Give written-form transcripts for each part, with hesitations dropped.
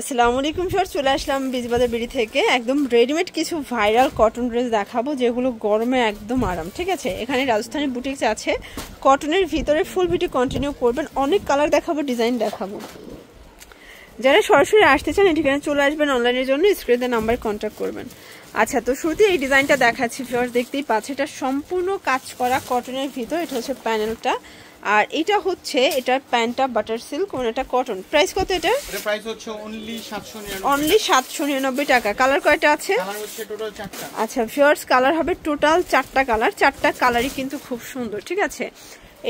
আসসালামু আলাইকুম স্যার, চলে আসলাম বীজবাজার বিডি থেকে একদম রেডিমেড কিছু ভাইরাল কটন ড্রেস দেখাবো যেগুলো গরমে একদম আরাম। ঠিক আছে, এখানে রাজস্থানী বুটিক্স আছে, কটনের ভিতরে ফুল ভিডিও কন্টিনিউ করবেন, অনেক কালার দেখাবো, ডিজাইন দেখাবো। যারা সরাসরি আসতে চান এখানে চলে আসবেন, অনলাইনের জন্য স্ক্রিনে নাম্বার কন্ট্যাক্ট করবেন। আচ্ছা, তো শুরুতে এই ডিজাইনটা দেখাচ্ছি ফ্লোর, দেখতেই পাচ্ছে এটা সম্পূর্ণ কাজ করা কটনের ভিতর। এটা হচ্ছে প্যানেলটা, আর এটা হচ্ছে এটার প্যান্টটা বাটার সিল্ক, এটা কটন। প্রাইস কত এটা? এর প্রাইস হচ্ছে অনলি 799 টাকা। কালার কয়টা আছে? কালার হচ্ছে টোটাল 4টা। আচ্ছা ভিউয়ার্স, কালার হবে টোটাল 4টা কালার, 4টা কালারই কিন্তু খুব সুন্দর। ঠিক আছে,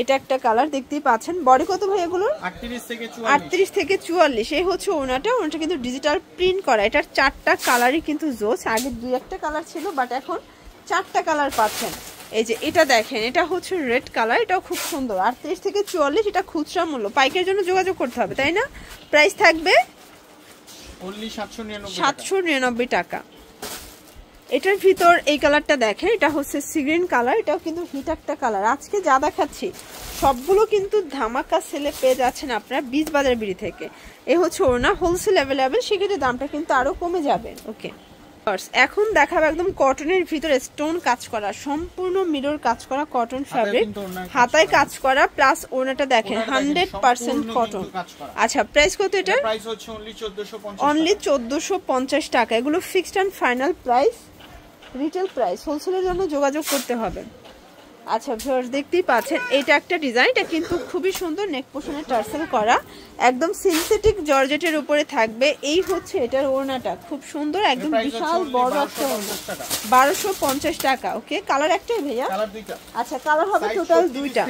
এটা একটা কালার দেখতেই পাচ্ছেন। বডি কত ভাই এগুলোর? 38 থেকে 44। এই হচ্ছে ওনাটা কিন্তু ডিজিটাল প্রিন্ট করা। এটার 4টা কালারই কিন্তু জোস। আগে 2-1টা কালার ছিল, বাট এখন 4টা কালার পাচ্ছেন। এই যে এটা দেখেন, এটা হচ্ছে রেড কালার, এটাও খুব সুন্দর। 38 থেকে 44, এটা খুচরা মূল্য, পাইকারের জন্য যোগাযোগ করতে হবে, তাই না? প্রাইস থাকবে অনলি 799 টাকা। এটার ভিতর এই কালারটা দেখেন, এটা হচ্ছে সি গ্রিন কালার, এটাও কিন্তু হিট একটা কালার। আজকে যা দেখাচ্ছি সবগুলো কিন্তু ধামাকা সেলে পেয়ে যাচ্ছেন আপনারা বীজবাজার বিডি থেকে। এই হচ্ছে ওনা, হোলসেল অ্যাভেলেবেল, সেক্ষেত্রে দামটা কিন্তু আরো কমে যাবে। ওকে, এখন দেখাবো একদম কটনের ভিতরে স্টোন কাজ করা, সম্পূর্ণ মিরর কাজ করা কটন ফ্যাব্রিক, হাতায় কাজ করা, প্লাস ওনাটা দেখেন 100% কটন। আচ্ছা, প্রাইস কত এটা? প্রাইস হচ্ছে অনলি 1450 টাকা। এগুলো fixed and final price, retail price, হোলসেলের জন্য যোগাযোগ করতে হবে। আচ্ছা ভিউয়ার্স, দেখতেই পাচ্ছেন এটা একটা ডিজাইন, এটা কিন্তু খুবই সুন্দর, নেক পোর্শনে টার্সেল করা, একদম সিনথেটিক জর্জেটের উপরে থাকবে। এই হচ্ছে এটার ওড়নাটা, খুব সুন্দর, একদম বিশাল বড় একটা ওড়না, 1250 টাকা। ওকে, কালার একটাই ভাইয়া? আচ্ছা, কালার হবে টোটাল 2টা।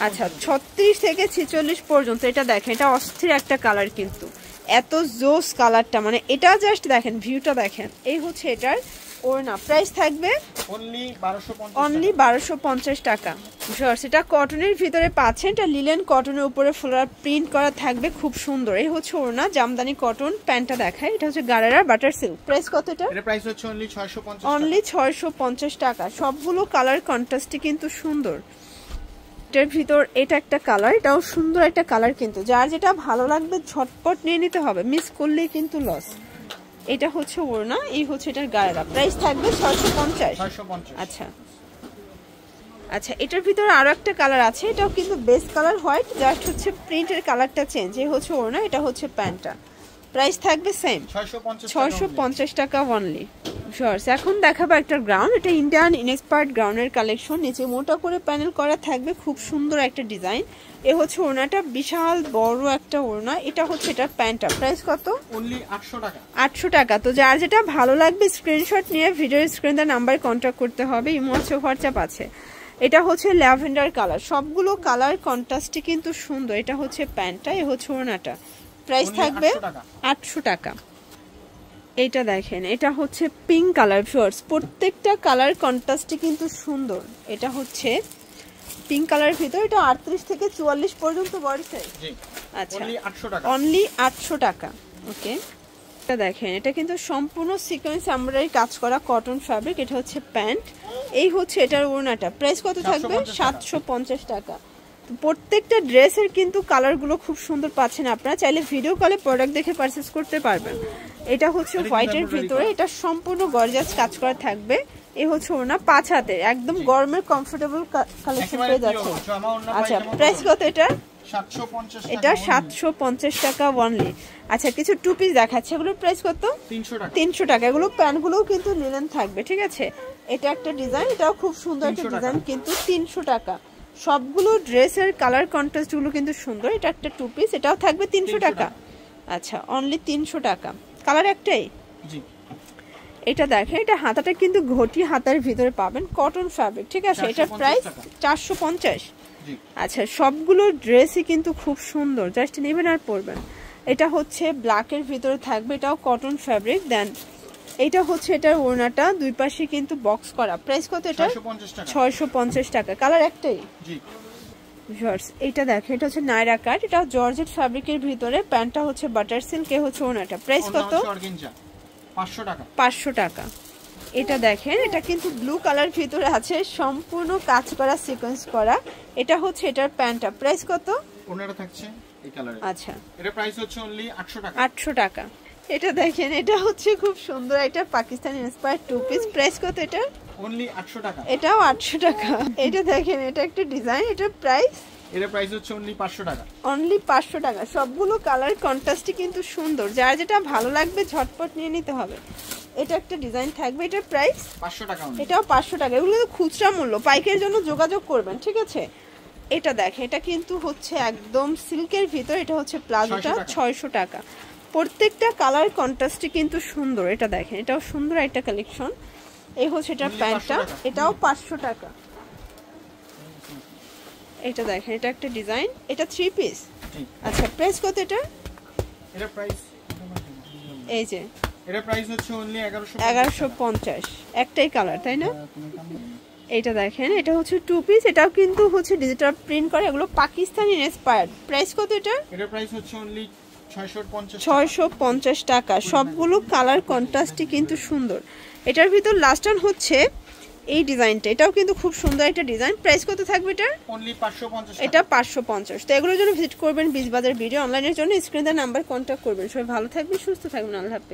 আচ্ছা, 36 থেকে 46 পর্যন্ত। এটা দেখেন, এটা অস্থির একটা কালার, কিন্তু এত জোস কালারটা, মানে এটা জাস্ট দেখেন, ভিউটা দেখেন। এই হচ্ছে এটার ওড়না, প্রাইস থাকবে অনলি 1250 টাকা। এটা কটনের ভিতরে পাচ্ছেন, এটা লিলেন কটনের উপরে ফ্লোরাল প্রিন্ট করা থাকবে, খুব সুন্দর। এই হচ্ছে ওড়না, জামদানি কটন। প্যান্টটা দেখায়, এটা হচ্ছে গারারা বাটার সিল্ক। প্রাইস কত এটা? প্রাইস হচ্ছে অনলি 650 টাকা। সবগুলো কালার কন্ট্রাস্টই কিন্তু সুন্দর। এটার ভিতর এটা একটা কালার, এটাও সুন্দর একটা কালার, কিন্তু যার যেটা ভালো লাগবে ঝটপট নিয়ে নিতে হবে, মিস করলেই কিন্তু লস। এটা হচ্ছে ওড়না, এই হচ্ছে এটার গায়েরা। প্রাইস থাকবে 650। আচ্ছা আচ্ছা, এটার ভিতরে আরো একটা কালার আছে, এটাও কিন্তু বেস্ট কালার হোয়াইট, জাস্ট হচ্ছে প্রিন্টের কালারটা চেঞ্জ। এই হচ্ছে ওড়না, এটা হচ্ছে প্যান্টটা। প্রাইস থাকবে সেম 650 টাকা অনলি। এখন দেখাবো একটা গ্রাউন্ড, এটা ইন্ডিয়ান ইনএক্সপার্ট গ্রাউন্ডের কালেকশন। নিচে মোটা করে প্যানেল করা থাকবে, খুব সুন্দর একটা ডিজাইন। এ হচ্ছে ওড়নাটা, বিশাল বড় একটা ওড়না। এটা হচ্ছে এটা প্যান্টটা। প্রাইস কত? অনলি 800 টাকা। 800 টাকা। তো যার যেটা ভালো লাগবে স্ক্রিনশট নিয়ে ভিডিওর স্ক্রিনে নাম্বার কন্ট্যাক্ট করতে হবে, ইমো আছে, হোয়াটসঅ্যাপ আছে। এটা হচ্ছে ল্যাভেন্ডার কালার, সবগুলো কালার কন্ট্রাস্টই কিন্তু সুন্দর। এটা হচ্ছে প্যান্টটা, এ হচ্ছে ওড়নাটা। প্রাইস থাকবে 800 টাকা। এইটা দেখেন, এটা হচ্ছে পিঙ্ক কালার। ভিউয়ার্স, প্রত্যেকটা কালার কন্ট্রাস্টই কিন্তু সুন্দর। এটা হচ্ছে পিঙ্ক কালারের ভিতর, এটা 38 থেকে 44 পর্যন্ত বডি সাইজ। আচ্ছা, অনলি 800 টাকা। ওকে, এটা দেখেন, এটা কিন্তু সম্পূর্ণ সিকোয়েন্স এমব্রয়ডারি কাজ করা কটন ফ্যাব্রিক। এটা হচ্ছে প্যান্ট, এই হচ্ছে এটার ওড়নাটা। প্রাইস কত থাকবে? 750 টাকা। প্রত্যেকটা ড্রেসের কিন্তু কালারগুলো খুব সুন্দর পাচ্ছেন আপনারা, চাইলে ভিডিও কলে প্রোডাক্ট দেখে পারচেজ করতে পারবেন। এটা হচ্ছে হোয়াইটের ভিতরে, এটা সম্পূর্ণ গর্জিয়াস কাজ করা থাকবে। এই হচ্ছে ওড়না, 5 হাতের, একদম গরমের কমফোর্টেবল কালেকশন পেয়ে যাচ্ছে। আচ্ছা, প্রাইস কত এটা? এটা 750 টাকা অনলি। আচ্ছা, কিছু টু পিস দেখাচ্ছে, এগুলোর প্রাইস কত? 300 টাকা। এগুলো প্যান্টগুলোও কিন্তু লিনেন থাকবে। ঠিক আছে, এটা একটা ডিজাইন, এটাও খুব সুন্দর একটা ডিজাইন, কিন্তু 300 টাকা। সবগুলো ড্রেসের কালার কন্ট্রাস্ট গুলো কিন্তু সুন্দর। এটা একটা টু পিস, এটাও থাকবে 300 টাকা। আচ্ছা, অনলি 300 টাকা। কালার একটাই। এটা দেখেন, এটা হাতাটা কিন্তু ঘটি হাতার ভিতরে পাবেন, কটন ফ্যাব্রিক। ঠিক আছে, এটা প্রাইস 450। আচ্ছা, সবগুলো ড্রেসই কিন্তু খুব সুন্দর, জাস্ট নেবেন আর পরবেন। এটা হচ্ছে ব্ল্যাকের ভিতরে থাকবে, এটাও কটন ফ্যাব্রিক। দেন এটা হচ্ছে এটার ওড়নাটা, দুই পাশে কিন্তু বক্স করা। প্রাইস কত এটা? 650 টাকা। কালার একটাই। ভিউয়ার্স, এটা দেখেন, এটা হচ্ছে নায়রা কাট, এটা জর্জেট ফ্যাব্রিকের ভিতরে, প্যান্টটা হচ্ছে বাটার সিল্ক। এ হচ্ছে ওড়নাটা। প্রাইস কত? 500 টাকা। এটা দেখেন, এটা কিন্তু ব্লু কালার ভিতরে আছে, সম্পূর্ণ কাজ করা, সিকোয়েন্স করা। এটা হচ্ছে এটার প্যান্টটা। প্রাইস কত? এই কালারে। আচ্ছা, এটা প্রাইস হচ্ছে অনলি 800 টাকা। 800 টাকা। এটা দেখেন, এটা হচ্ছে খুব সুন্দর, এটা Pakistani inspired two piece. Price কত এটা? অনলি 800 টাকা। এটাও 800 টাকা। এটা দেখেন, এটা একটা ডিজাইন, এটা প্রাইস? এটা প্রাইস হচ্ছে অনলি 500 টাকা। অনলি 500 টাকা। সবগুলো কালার কন্ট্রাস্টই কিন্তু সুন্দর, যার যেটা ভালো লাগবে ঝটপট নিয়ে নিতে হবে। এটা একটা ডিজাইন থাকবে, এটার প্রাইস 500 টাকা। এটাও 500 টাকা। এগুলো তো খুচরা মূল্য, পাইকারির জন্য যোগাযোগ করবেন, ঠিক আছে? এটা দেখেন, এটা কিন্তু হচ্ছে একদম সিল্কের ভিতর, এটা হচ্ছে প্লাজোটা 600 টাকা। প্রত্যেকটা কালার কন্ট্রাস্টই কিন্তু সুন্দর। এটা দেখেন, এটাও সুন্দর একটা কালেকশন। এই হচ্ছে এটার প্যান্টটা, এটাও 500 টাকা। এটা দেখেন, এটা একটা ডিজাইন, এটা 3 পিস। আচ্ছা, প্রাইস কত এটা? এটা প্রাইস এই যে এটা প্রাইস হচ্ছে অনলি 1150। একটাই কালার, তাই না? এটা দেখেন, এটা হচ্ছে 2 পিস, এটাও কিন্তু হচ্ছে ডিজিটাল প্রিন্ট করে, এগুলো পাকিস্তানি ইন্সপায়ার্ড। প্রাইস কত এটা? এটা প্রাইস হচ্ছে অনলি 650 টাকা। সবগুলো কালার কন্ট্রাস্টই কিন্তু সুন্দর। এটার ভিতর লাস্ট ওয়ান হচ্ছে এই ডিজাইনটা, এটাও কিন্তু খুব সুন্দর একটা ডিজাইন। প্রাইস কত থাকবে এটা? অনলি 550। এটা 550। তো এগুলোর জন্য ভিজিট করবেন বিজবাজার ভিডিও। অনলাইনের জন্য স্ক্রিনে দেওয়া নাম্বার কন্ট্যাক্ট করবেন। সবাই ভালো থাকবেন, সুস্থ থাকবেন। আল্লাহ হাফেজ।